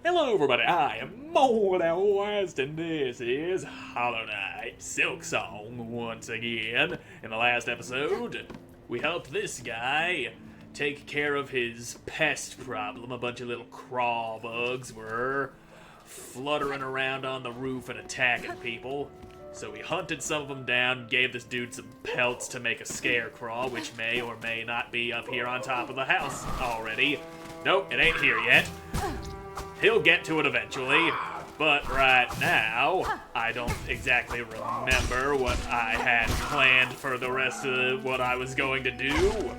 Hello everybody, I am Moldy, and this is Hollow Knight Silksong once again. In the last episode, we helped this guy take care of his pest problem. A bunch of little crawl bugs were fluttering around on the roof and attacking people. So we hunted some of them down, gave this dude some pelts to make a scarecrow, which may or may not be up here on top of the house already. Nope, it ain't here yet. He'll get to it eventually, but right now, I don't exactly remember what I had planned for the rest of what I was going to do.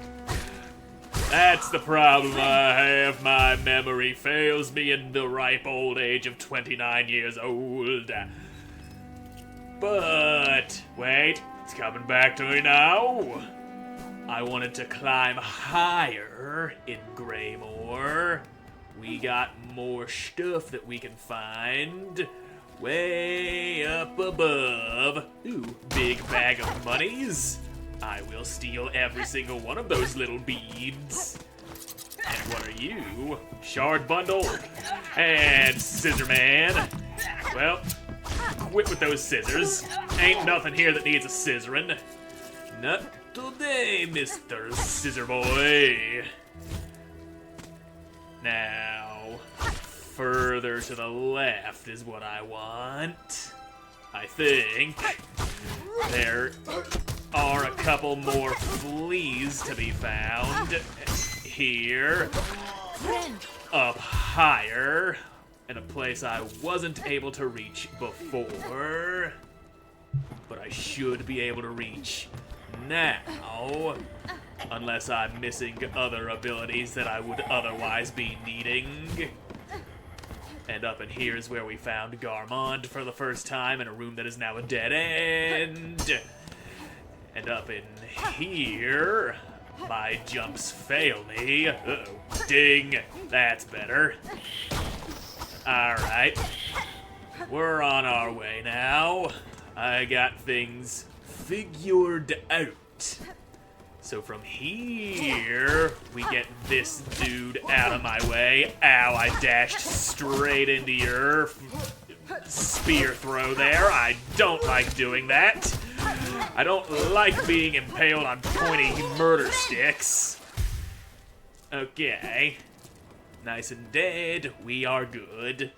That's the problem I have. My memory fails me in the ripe old age of 29 years old. But, wait, it's coming back to me now. I wanted to climb higher in Greymoor. We got more stuff that we can find way up above. Ooh, big bag of monies. I will steal every single one of those little beads. And what are you? Shard bundle and scissor man. Well, quit with those scissors. Ain't nothing here that needs a scissoring. Not today, Mr. Scissor Boy. Now, further to the left is what I want. I think there are a couple more fleas to be found here. Up higher, in a place I wasn't able to reach before, but I should be able to reach now. Unless I'm missing other abilities that I would otherwise be needing. And up in here is where we found Garmond for the first time in a room that is now a dead end. And up in here, my jumps fail me. Uh-oh. Ding. That's better. Alright. We're on our way now. I got things figured out. So from here, we get this dude out of my way. Ow, I dashed straight into your spear throw there. I don't like doing that. I don't like being impaled on pointy murder sticks. Okay. Nice and dead. We are good.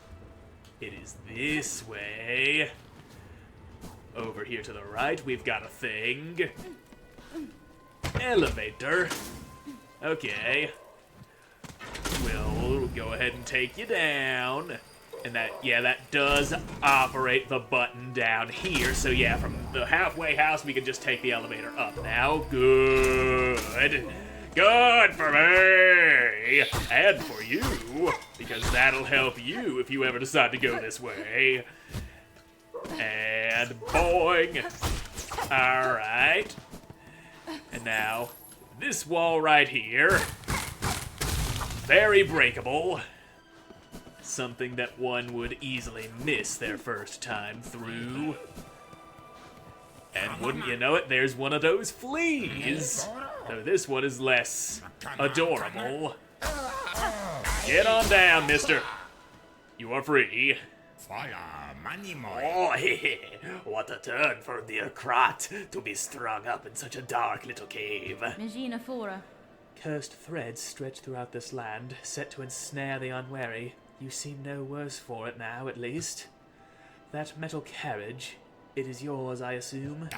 It is this way. Over here to the right, we've got a thing. Elevator. Okay. We'll go ahead and take you down. And that does operate the button down here. So yeah, from the halfway house, we can just take the elevator up now. Good. Good for me. And for you, because that'll help you if you ever decide to go this way. And boing. All right. And now, this wall right here, very breakable. Something that one would easily miss their first time through. And wouldn't you know it, there's one of those fleas. Though this one is less adorable. Get on down, mister. You are free. Oh, what a turn for dear Krat to be strung up in such a dark little cave. Cursed threads stretch throughout this land, set to ensnare the unwary. You seem no worse for it now, at least. That metal carriage, it is yours, I assume?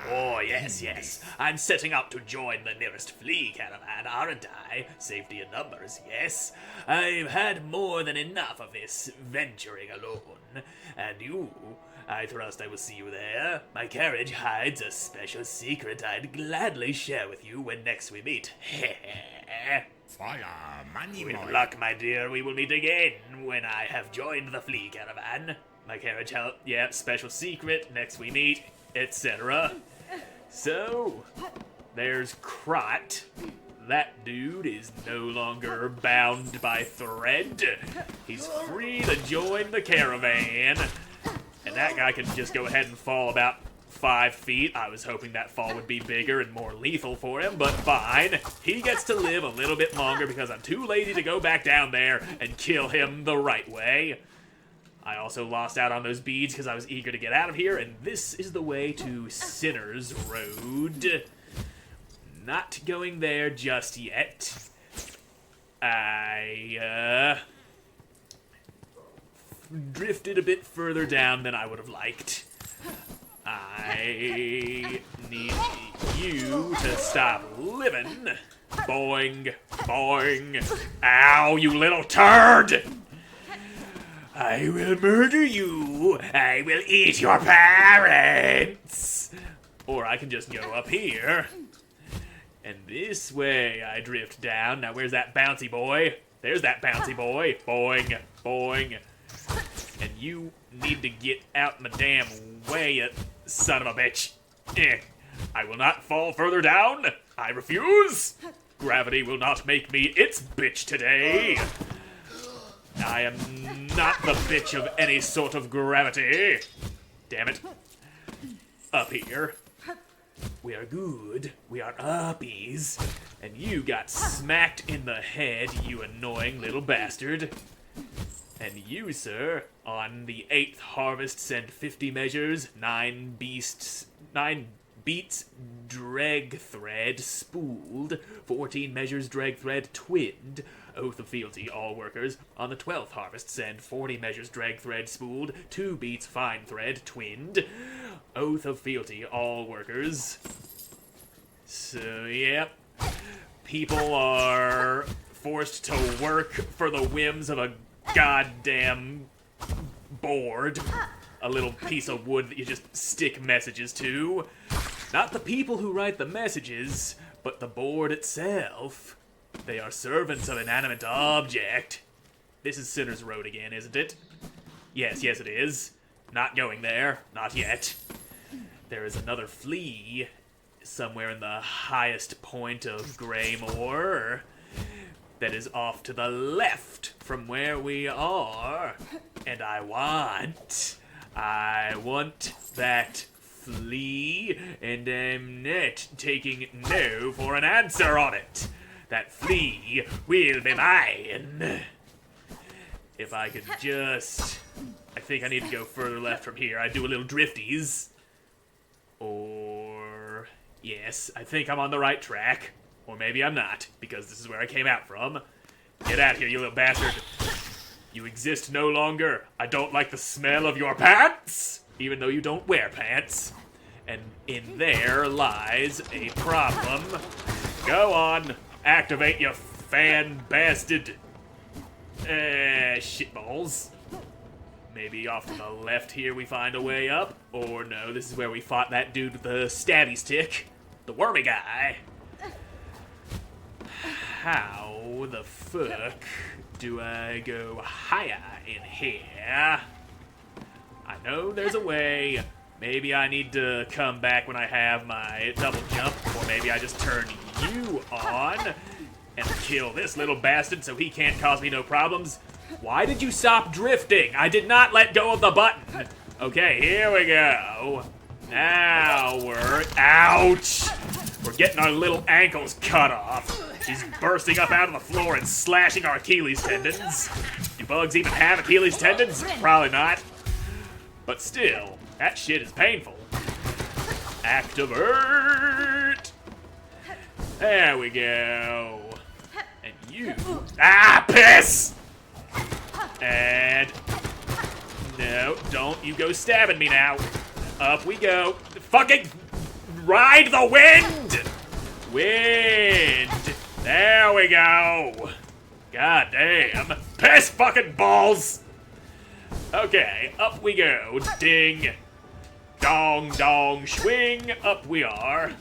Oh, yes. I'm setting out to join the nearest flea caravan, aren't I? Safety in numbers, yes. I've had more than enough of this venturing alone. And you, I trust I will see you there. My carriage hides a special secret I'd gladly share with you when next we meet. With luck, my dear, we will meet again when I have joined the flea caravan. My carriage help, yeah, special secret, next we meet, etc. So, there's Krat. That dude is no longer bound by thread. He's free to join the caravan. And that guy can just go ahead and fall about 5 feet. I was hoping that fall would be bigger and more lethal for him, but fine. He gets to live a little bit longer because I'm too lazy to go back down there and kill him the right way. I also lost out on those beads because I was eager to get out of here, and this is the way to Sinner's Road. Not going there just yet. I drifted a bit further down than I would have liked. I need you to stop living. Boing, boing. Ow, you little turd! I will murder you. I will eat your parents. Or I can just go up here. And this way I drift down. Now where's that bouncy boy? There's that bouncy boy. Boing, boing. And you need to get out my damn way, you son of a bitch. I will not fall further down. I refuse. Gravity will not make me its bitch today. I am not the bitch of any sort of gravity. Damn it. Up here. We are good. We are uppies. And you got smacked in the head, you annoying little bastard. And you, sir, on the 8th harvest send 50 measures, 9 beats drag thread spooled, 14 measures drag thread twinned. Oath of fealty, all workers. On the 12th harvest send 40 measures drag thread spooled, 2 beats fine thread twinned. Oath of fealty, all workers. So, yep. People are forced to work for the whims of a goddamn board. A little piece of wood that you just stick messages to. Not the people who write the messages, but the board itself. They are servants of inanimate object. This is Sinner's Road again, isn't it? Yes, it is. Not going there. Not yet. There is another flea somewhere in the highest point of Greymoor that is off to the left from where we are. And I want that flea, and I'm not taking no for an answer on it. That flea will be mine. If I could just... I think I need to go further left from here. I'd do a little drifties. Or... yes, I think I'm on the right track. Or maybe I'm not, because this is where I came out from. Get out of here, you little bastard. You exist no longer. I don't like the smell of your pants, even though you don't wear pants. And in there lies a problem. Go on. Activate your fan bastard. Shitballs. Maybe off to the left here we find a way up. Or no, this is where we fought that dude with the stabby stick. The wormy guy. How the fuck do I go higher in here? I know there's a way. Maybe I need to come back when I have my double jump, or maybe I just turn you on and kill this little bastard so he can't cause me no problems. Why did you stop drifting? I did not let go of the button. Okay, here we go. Now we're... ouch! We're getting our little ankles cut off. She's bursting up out of the floor and slashing our Achilles tendons. Do bugs even have Achilles tendons? Probably not. But still, that shit is painful. Activate! There we go. And you... ah, piss! And... no, don't you go stabbing me now. Up we go. Fucking ride the wind! Wind! There we go. God damn. Piss fucking balls! Okay, up we go. Ding. Dong, dong, swing. Up we are.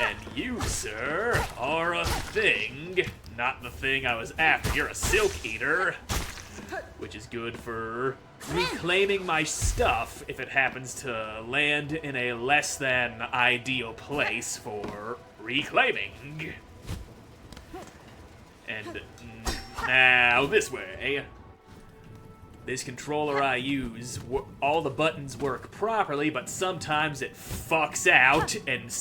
And you, sir, are a thing. Not the thing I was after. You're a silk eater. Which is good for reclaiming my stuff if it happens to land in a less than ideal place for reclaiming. And now this way. This controller I use, all the buttons work properly, but sometimes it fucks out and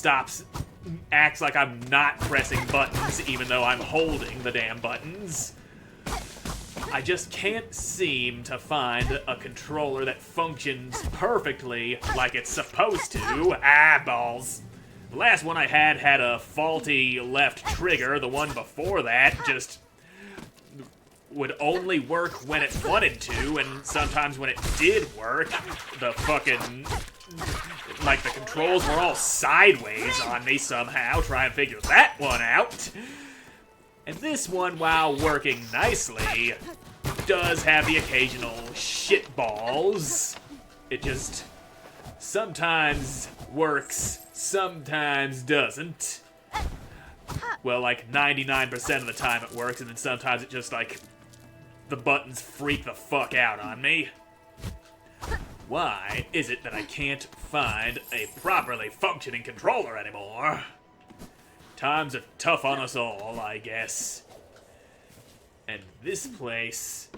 acts like I'm not pressing buttons even though I'm holding the damn buttons. I just can't seem to find a controller that functions perfectly like it's supposed to. Ah, balls. The last one I had a faulty left trigger. The one before that just would only work when it wanted to, and sometimes when it did work, the fucking, like, the controls were all sideways on me somehow. Try and figure that one out. And this one, while working nicely, does have the occasional shitballs. It just sometimes works, sometimes doesn't. Well, like 99% of the time it works, and then sometimes it just, like, the buttons freak the fuck out on me. Why is it that I can't find a properly functioning controller anymore? Times are tough on us all, I guess. And this place,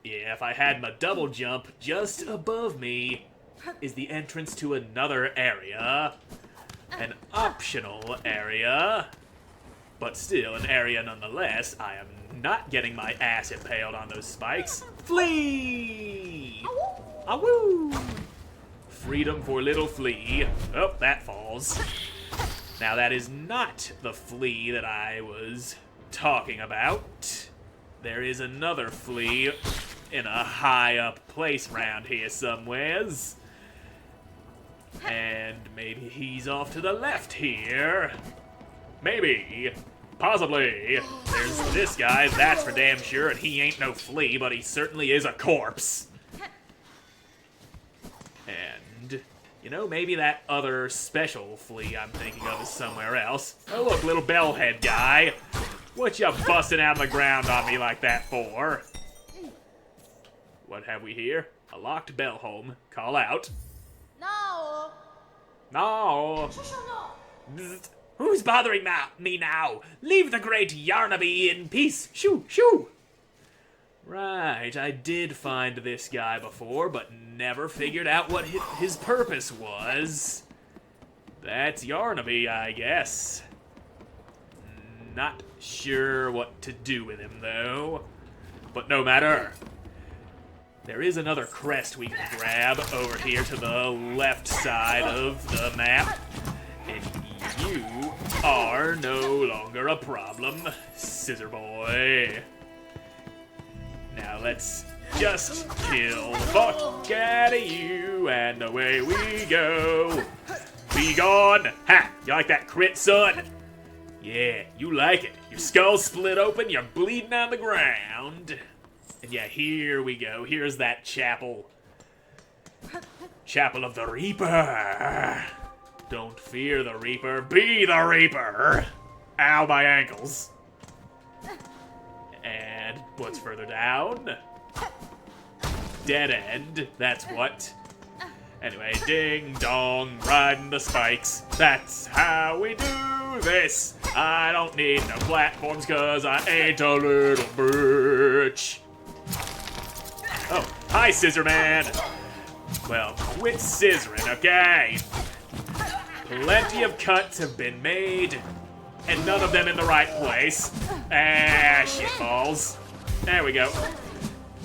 yeah, if I had my double jump just above me, is the entrance to another area. An optional area. But still, an area nonetheless. I am not getting my ass impaled on those spikes. Flea! Awoo! Freedom for little flea. Oh, that falls. Now that is not the flea that I was talking about. There is another flea in a high up place around here somewheres. And maybe he's off to the left here. Maybe. Possibly. There's this guy, that's for damn sure, and he ain't no flea, but he certainly is a corpse. And, you know, maybe that other special flea I'm thinking of is somewhere else. Oh look, little bellhead guy. What you busting out of the ground on me like that for? What have we here? A locked bell home. Call out. No. No. Bzzt. Who's bothering me now? Leave the great Yarnaby in peace. Shoo, shoo. Right, I did find this guy before, but never figured out what his purpose was. That's Yarnaby, I guess. Not sure what to do with him, though. But no matter. There is another crest we can grab over here to the left side of the map. And you are no longer a problem, Scissor Boy. Now let's just kill the fuck out of you, and away we go. Be gone! Ha! You like that crit, son? Yeah, you like it. Your skull's split open, you're bleeding on the ground. And yeah, here we go. Here's that chapel. Chapel of the Reaper. Don't fear the Reaper, be the Reaper! Ow, my ankles. And what's further down? Dead end, that's what. Anyway, ding dong, riding the spikes. That's how we do this. I don't need no platforms, cause I ain't a little bitch. Oh, hi, Scissor Man. Well, quit scissoring, okay? Plenty of cuts have been made, and none of them in the right place. Ah, shitballs. There we go.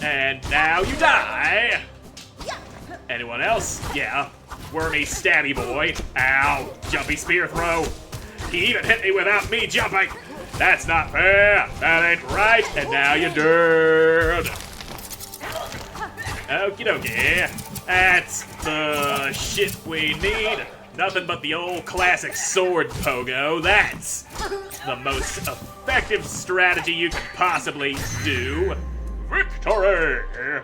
And now you die. Anyone else? Yeah. Wormy stabby boy. Ow. Jumpy spear throw. He even hit me without me jumping. That's not fair. That ain't right. And now you're dead. Okie dokie. That's the shit we need. Nothing but the old classic sword pogo. That's the most effective strategy you can possibly do. Victory!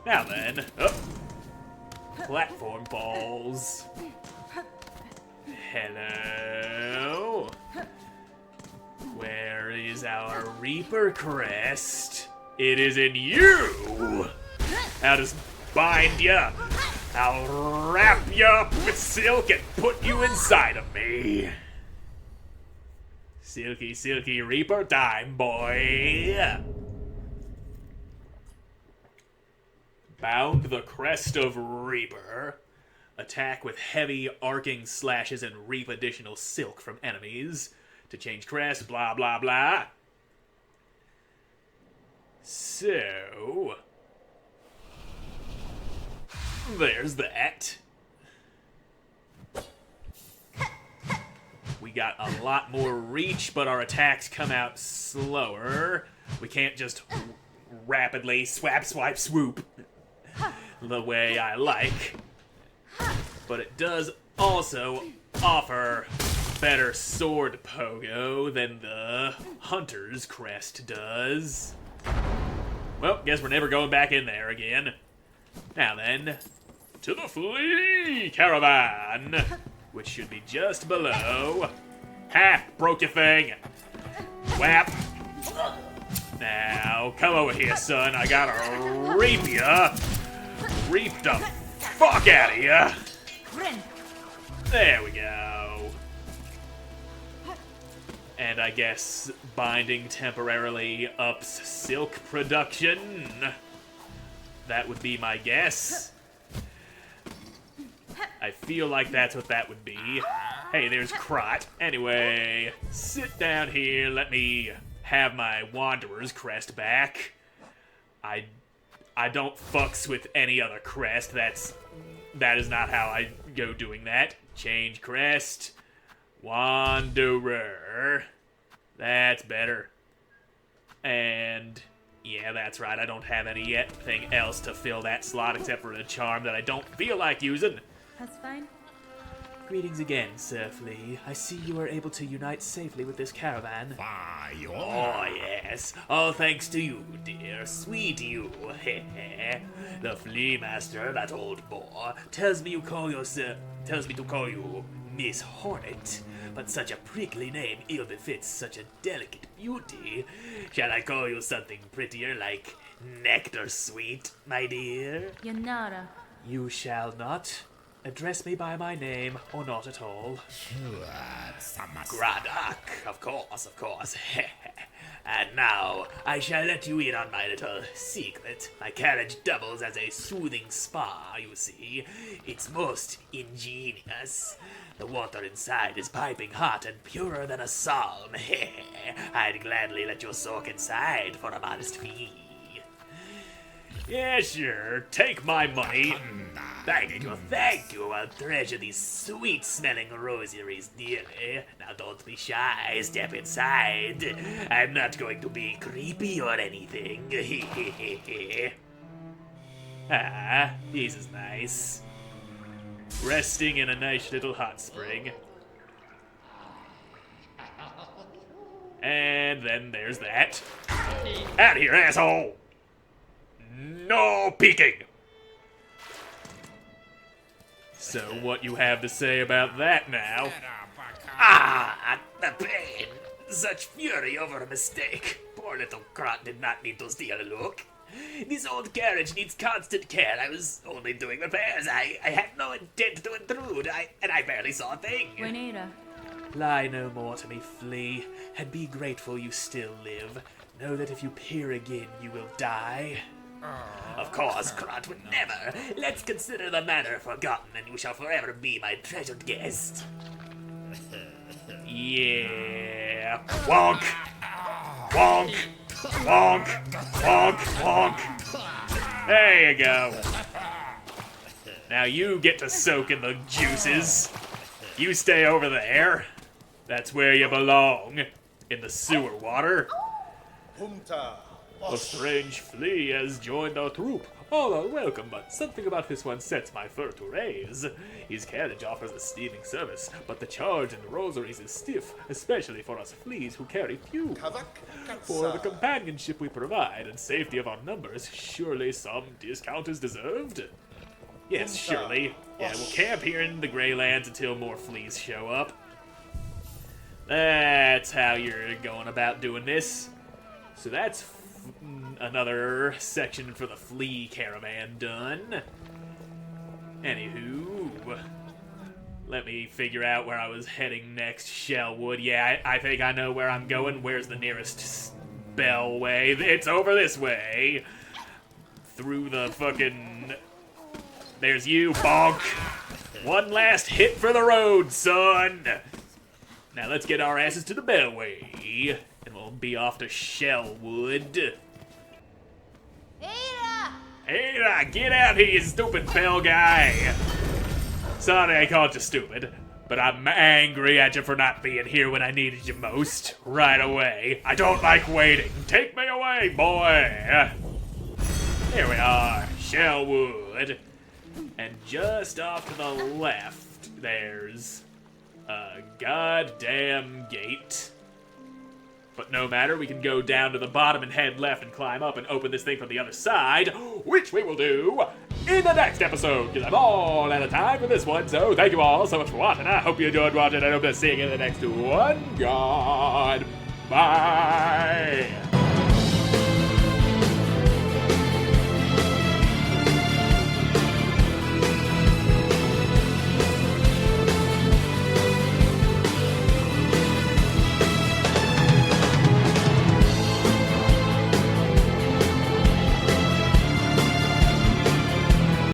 Now then, platform balls. Hello? Where is our Reaper crest? It is in you! I'll just bind ya. I'll wrap you up with silk and put you inside of me. Silky, silky Reaper time, boy. Bound the Crest of Reaper. Attack with heavy arcing slashes and reap additional silk from enemies. To change crest, blah blah blah. So... there's that. We got a lot more reach, but our attacks come out slower. We can't just rapidly swap, swipe, swoop the way I like. But it does also offer better sword pogo than the Hunter's Crest does. Well, guess we're never going back in there again. Now then, to the Flea Caravan, which should be just below. Ha! Broke your thing! Whap! Now, come over here, son. I gotta reap ya! Reap the fuck out of ya! There we go. And I guess binding temporarily ups silk production. That would be my guess. I feel like that's what that would be. Hey, there's Crot. Anyway, sit down here. Let me have my Wanderer's Crest back. I don't fucks with any other crest. That is not how I go doing that. Change crest. Wanderer. That's better. And yeah, that's right. I don't have anything else to fill that slot except for a charm that I don't feel like using. That's fine. Greetings again, Sir Flea. I see you are able to unite safely with this caravan. Oh, yes. All thanks to you, dear. Sweet you. The Flea Master, that old boar, tells me to call you Miss Hornet. But such a prickly name ill befits such a delicate beauty. Shall I call you something prettier, like Nectar Sweet, my dear? Yanara. You shall not. Address me by my name, or not at all. Gradak, of course. And now, I shall let you in on my little secret. My carriage doubles as a soothing spa, you see. It's most ingenious. The water inside is piping hot and purer than a psalm. I'd gladly let you soak inside for a modest fee. Yeah, sure. Take my money. Thank you. I'll treasure these sweet-smelling rosaries dearly. Now don't be shy. Step inside. I'm not going to be creepy or anything. Ah, this is nice. Resting in a nice little hot spring. And then there's that. Out of here, asshole! No peeking! So what you have to say about that now? Ah, the pain! Such fury over a mistake. Poor little Crot did not need to steal a look. This old carriage needs constant care. I was only doing repairs. I had no intent to intrude. And I barely saw a thing. Buenera. Lie no more to me, Flea, and be grateful you still live. Know that if you peer again, you will die. Of course, Crot would never. Let's consider the matter forgotten, and you shall forever be my treasured guest. Yeah. Wonk! Wonk! Wonk! Wonk! Wonk! There you go. Now you get to soak in the juices. You stay over there. That's where you belong. In the sewer water. A strange flea has joined our troop. All are welcome, but something about this one sets my fur to raise. His carriage offers a steaming service, but the charge in the rosaries is stiff, especially for us fleas who carry few. For the companionship we provide and safety of our numbers, surely some discount is deserved? Yes, surely. Yeah, we'll camp here in the Greylands until more fleas show up. That's how you're going about doing this. So that's another section for the Flea Caravan done. Anywho, let me figure out where I was heading next. Shellwood. Yeah, I think I know where I'm going. Where's the nearest spellway? It's over this way. through the fucking... There's you, bonk. One last hit for the road, son. Now let's get our asses to the Bellway, and we'll be off to Shellwood. Ada, get out here, you stupid bell guy. Sorry I called you stupid, but I'm angry at you for not being here when I needed you most, right away. I don't like waiting. Take me away, boy. Here we are, Shellwood. And just off to the left, there's a goddamn gate. But no matter, we can go down to the bottom and head left and climb up and open this thing from the other side, which we will do in the next episode, because I'm all out of time for this one. So thank you all so much for watching. I hope you enjoyed watching. I hope to see you in the next one. Goodbye.